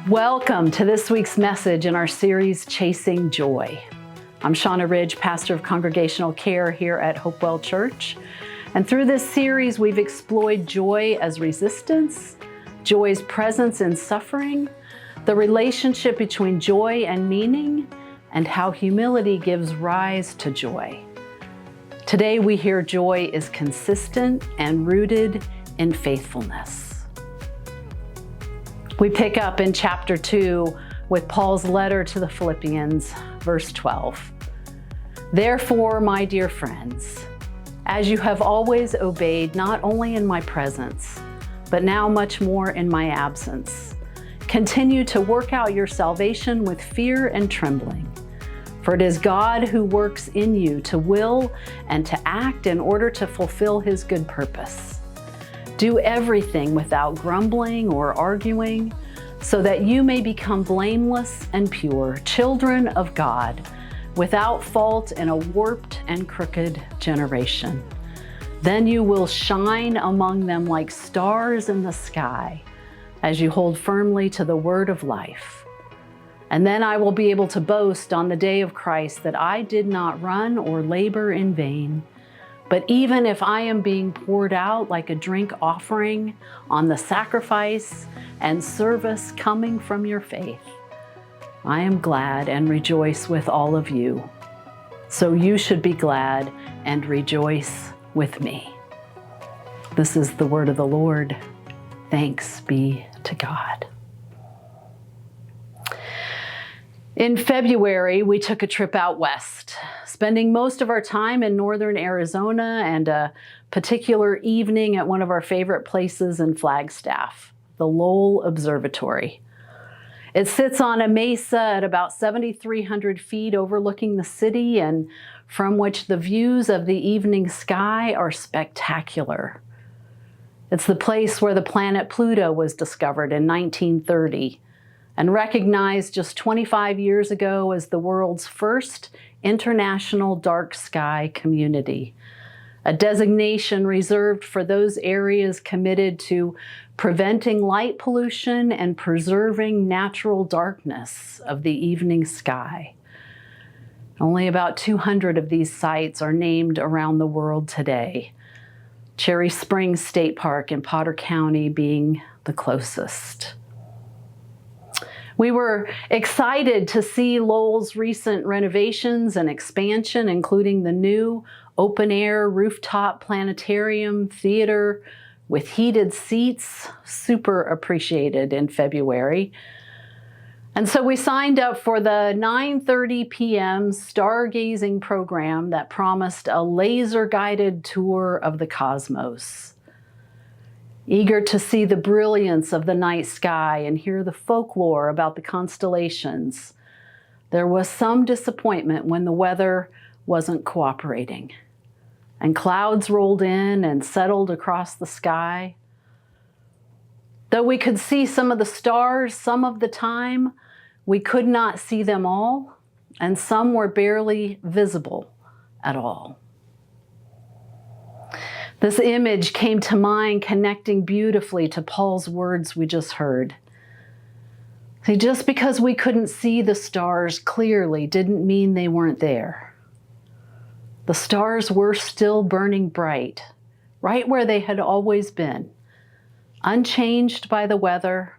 Welcome to this week's message in our series, Chasing Joy. I'm Shauna Ridge, pastor of Congregational Care here at Hopewell Church. And through this series, we've explored joy as resistance, joy's presence in suffering, the relationship between joy and meaning, and how humility gives rise to joy. Today we hear joy is consistent and rooted in faithfulness. We pick up in chapter 2 with Paul's letter to the Philippians, verse 12. Therefore, my dear friends, as you have always obeyed, not only in my presence, but now much more in my absence, continue to work out your salvation with fear and trembling. For it is God who works in you to will and to act in order to fulfill his good purpose. Do everything without grumbling or arguing, so that you may become blameless and pure, children of God, without fault in a warped and crooked generation. Then you will shine among them like stars in the sky, as you hold firmly to the word of life. And then I will be able to boast on the day of Christ that I did not run or labor in vain. But even if I am being poured out like a drink offering on the sacrifice and service coming from your faith, I am glad and rejoice with all of you. So you should be glad and rejoice with me. This is the word of the Lord. Thanks be to God. In February, we took a trip out west, spending most of our time in northern Arizona and a particular evening at one of our favorite places in Flagstaff, the Lowell Observatory. It sits on a mesa at about 7,300 feet overlooking the city, and from which the views of the evening sky are spectacular. It's the place where the planet Pluto was discovered in 1930. And recognized just 25 years ago as the world's first international dark sky community, a designation reserved for those areas committed to preventing light pollution and preserving natural darkness of the evening sky. Only about 200 of these sites are named around the world today, Cherry Springs State Park in Potter County being the closest. We were excited to see Lowell's recent renovations and expansion, including the new open-air rooftop planetarium theater with heated seats, super appreciated in February. And so we signed up for the 9:30 p.m. stargazing program that promised a laser-guided tour of the cosmos. Eager to see the brilliance of the night sky and hear the folklore about the constellations, there was some disappointment when the weather wasn't cooperating, and clouds rolled in and settled across the sky. Though we could see some of the stars some of the time, we could not see them all, and some were barely visible at all. This image came to mind, connecting beautifully to Paul's words we just heard. See, just because we couldn't see the stars clearly didn't mean they weren't there. The stars were still burning bright, right where they had always been, unchanged by the weather,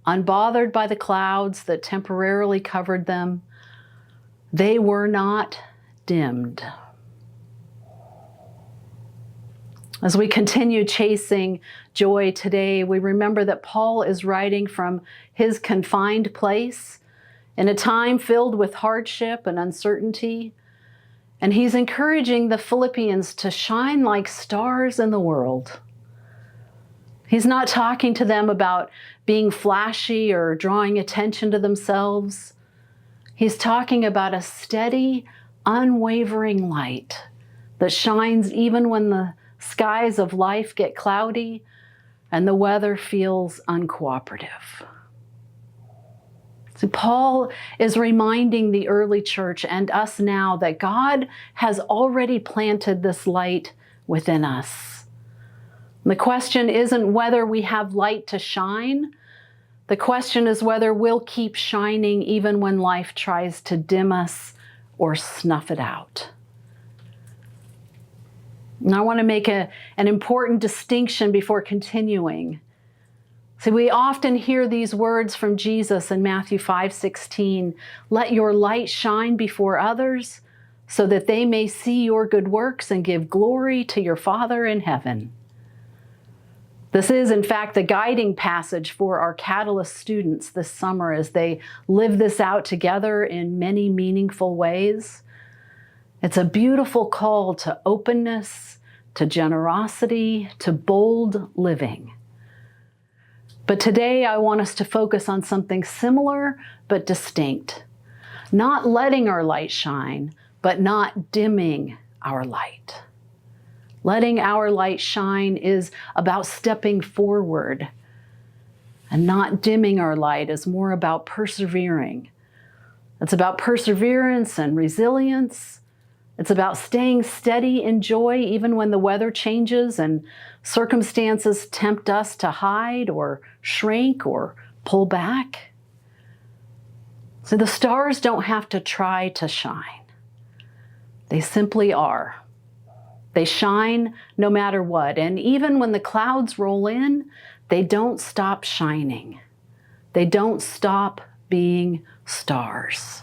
unbothered by the clouds that temporarily covered them. They were not dimmed. As we continue chasing joy today, we remember that Paul is writing from his confined place in a time filled with hardship and uncertainty, and he's encouraging the Philippians to shine like stars in the world. He's not talking to them about being flashy or drawing attention to themselves. He's talking about a steady, unwavering light that shines even when the skies of life get cloudy and the weather feels uncooperative. So Paul is reminding the early church and us now that God has already planted this light within us. The question isn't whether we have light to shine, The question is whether we'll keep shining even when life tries to dim us or snuff it out. And I want to make an important distinction before continuing. See, we often hear these words from Jesus in Matthew 5:16, "Let your light shine before others so that they may see your good works and give glory to your Father in heaven." This is, in fact, the guiding passage for our Catalyst students this summer as they live this out together in many meaningful ways. It's a beautiful call to openness, to generosity, to bold living. But today I want us to focus on something similar but distinct. Not letting our light shine, but not dimming our light. Letting our light shine is about stepping forward, and not dimming our light is more about persevering. It's about perseverance and resilience. It's about staying steady in joy even when the weather changes and circumstances tempt us to hide or shrink or pull back. So the stars don't have to try to shine. They simply are. They shine no matter what. And even when the clouds roll in, they don't stop shining. They don't stop being stars.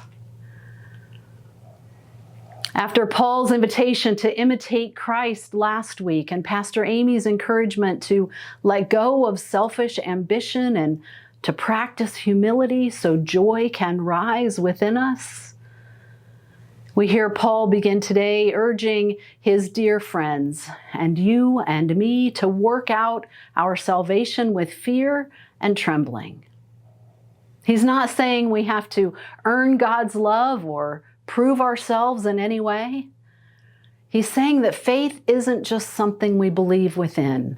After Paul's invitation to imitate Christ last week and Pastor Amy's encouragement to let go of selfish ambition and to practice humility so joy can rise within us, we hear Paul begin today urging his dear friends and you and me to work out our salvation with fear and trembling. He's not saying we have to earn God's love or prove ourselves in any way. He's saying that faith isn't just something we believe within.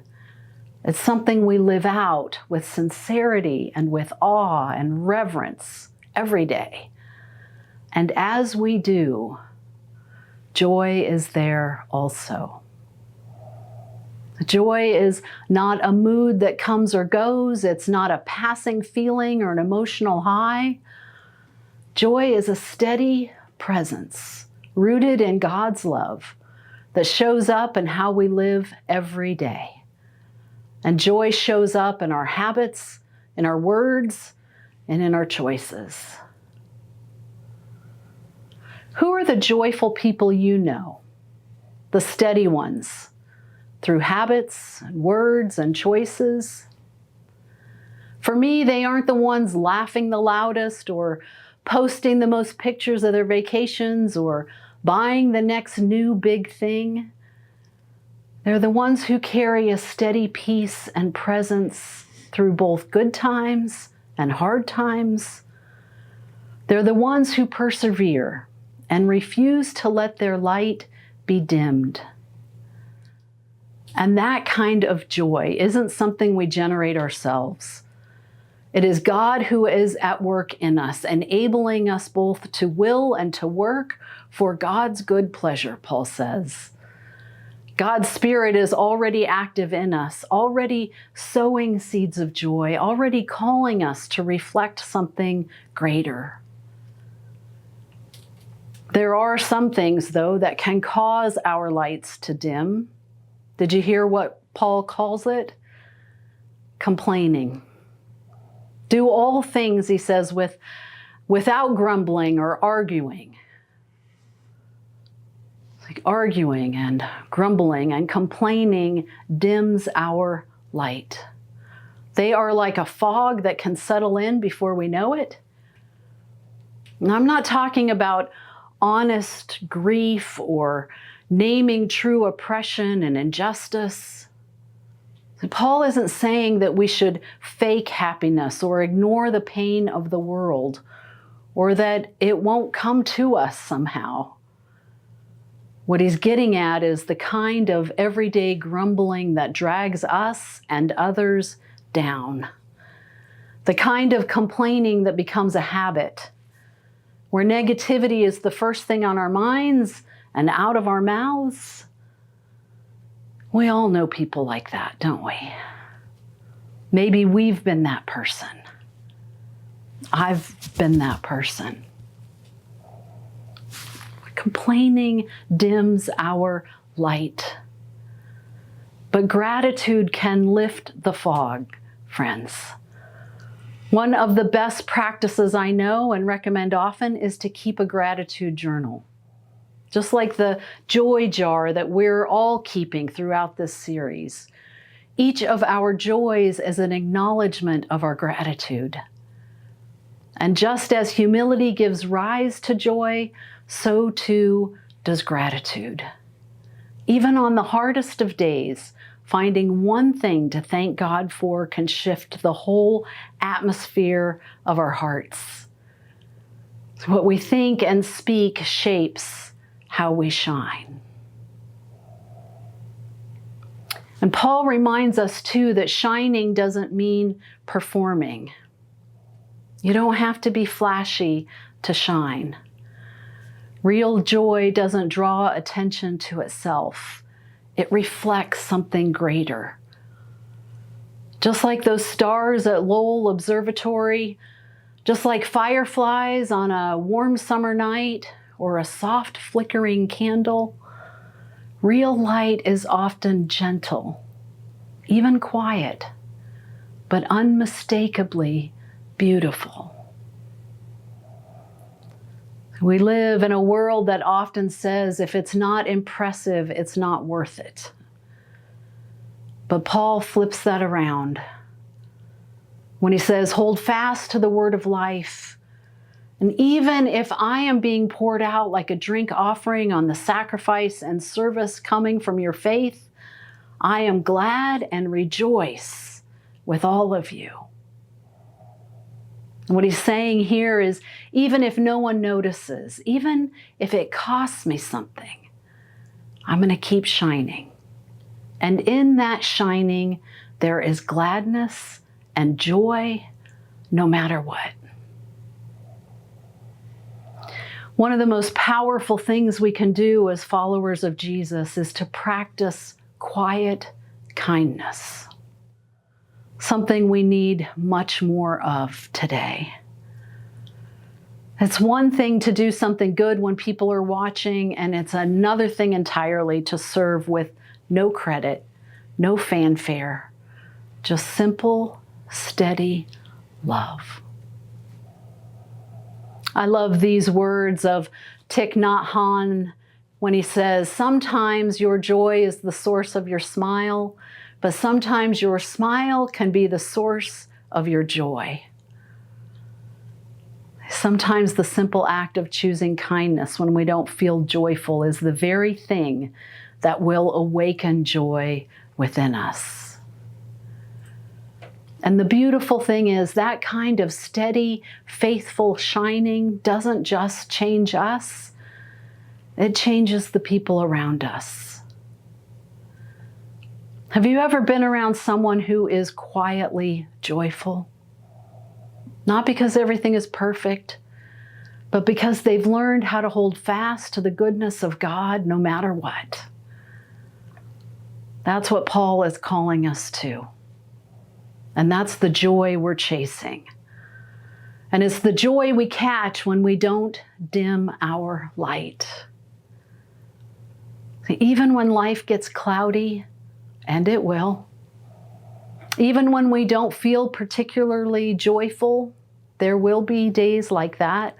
It's something we live out with sincerity and with awe and reverence every day. And as we do, joy is there also. Joy is not a mood that comes or goes. It's not a passing feeling or an emotional high. Joy is a steady presence rooted in God's love that shows up in how we live every day. And joy shows up in our habits, in our words, and in our choices. Who are the joyful people you know? The steady ones, through habits and words and choices. For me, they aren't the ones laughing the loudest or posting the most pictures of their vacations or buying the next new big thing. They're the ones who carry a steady peace and presence through both good times and hard times. They're the ones who persevere and refuse to let their light be dimmed. And that kind of joy isn't something we generate ourselves. It is God who is at work in us, enabling us both to will and to work for God's good pleasure, Paul says. God's Spirit is already active in us, already sowing seeds of joy, already calling us to reflect something greater. There are some things, though, that can cause our lights to dim. Did you hear what Paul calls it? Complaining. Do all things, he says, without grumbling or arguing. Like arguing and grumbling and complaining dims our light. They are like a fog that can settle in before we know it. And I'm not talking about honest grief or naming true oppression and injustice. Paul isn't saying that we should fake happiness or ignore the pain of the world or that it won't come to us somehow. What he's getting at is the kind of everyday grumbling that drags us and others down. The kind of complaining that becomes a habit, where negativity is the first thing on our minds and out of our mouths. We all know people like that, don't we? Maybe we've been that person. I've been that person. Complaining dims our light. But gratitude can lift the fog, friends. One of the best practices I know and recommend often is to keep a gratitude journal. Just like the joy jar that we're all keeping throughout this series. Each of our joys is an acknowledgement of our gratitude. And just as humility gives rise to joy, so too does gratitude. Even on the hardest of days, finding one thing to thank God for can shift the whole atmosphere of our hearts. What we think and speak shapes how we shine. And Paul reminds us too that shining doesn't mean performing. You don't have to be flashy to shine. Real joy doesn't draw attention to itself. It reflects something greater. Just like those stars at Lowell Observatory, just like fireflies on a warm summer night or a soft flickering candle, real light is often gentle, even quiet, but unmistakably beautiful. We live in a world that often says, if it's not impressive, it's not worth it. But Paul flips that around when he says, hold fast to the word of life. And even if I am being poured out like a drink offering on the sacrifice and service coming from your faith, I am glad and rejoice with all of you. And what he's saying here is, even if no one notices, even if it costs me something, I'm going to keep shining. And in that shining, there is gladness and joy, no matter what. One of the most powerful things we can do as followers of Jesus is to practice quiet kindness. Something we need much more of today. It's one thing to do something good when people are watching, and it's another thing entirely to serve with no credit, no fanfare, just simple, steady love. I love these words of Thich Nhat Hanh when he says, sometimes your joy is the source of your smile, but sometimes your smile can be the source of your joy. Sometimes the simple act of choosing kindness when we don't feel joyful is the very thing that will awaken joy within us. And the beautiful thing is that kind of steady, faithful shining doesn't just change us, it changes the people around us. Have you ever been around someone who is quietly joyful? Not because everything is perfect, but because they've learned how to hold fast to the goodness of God no matter what. That's what Paul is calling us to. And that's the joy we're chasing. And it's the joy we catch when we don't dim our light. Even when life gets cloudy, and it will. Even when we don't feel particularly joyful, there will be days like that.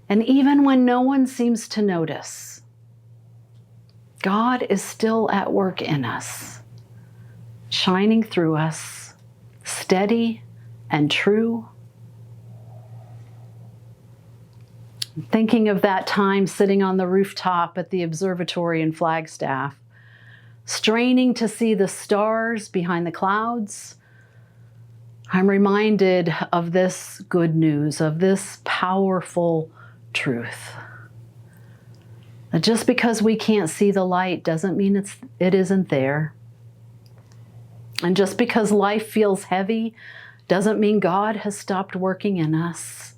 And even when no one seems to notice, God is still at work in us, shining through us, steady and true. Thinking of that time sitting on the rooftop at the observatory in Flagstaff, straining to see the stars behind the clouds, I'm reminded of this good news, of this powerful truth. That just because we can't see the light doesn't mean it isn't there. And just because life feels heavy doesn't mean God has stopped working in us.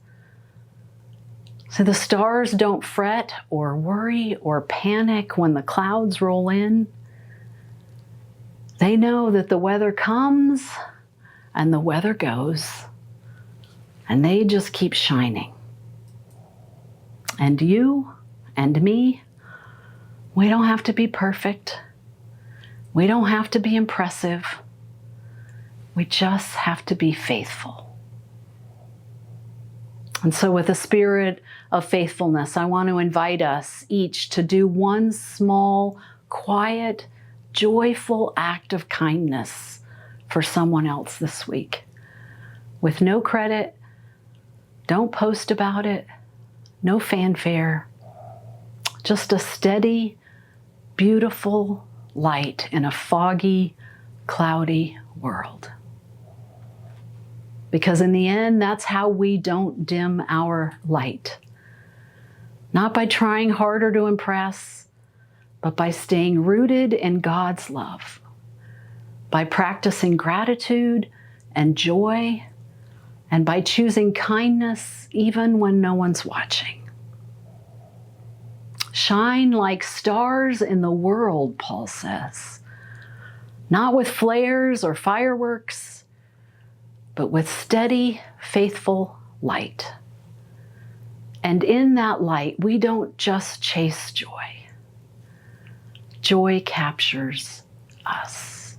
So the stars don't fret or worry or panic when the clouds roll in. They know that the weather comes and the weather goes. And they just keep shining. And you and me, we don't have to be perfect. We don't have to be impressive. We just have to be faithful. And so with a spirit of faithfulness, I want to invite us each to do one small, quiet, joyful act of kindness for someone else this week. With no credit, don't post about it, no fanfare, just a steady, beautiful light in a foggy, cloudy world. Because in the end, that's how we don't dim our light. Not by trying harder to impress, but by staying rooted in God's love, by practicing gratitude and joy, and by choosing kindness even when no one's watching. Shine like stars in the world, Paul says, not with flares or fireworks, but with steady, faithful light. And in that light, we don't just chase joy. Joy captures us.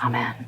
Amen.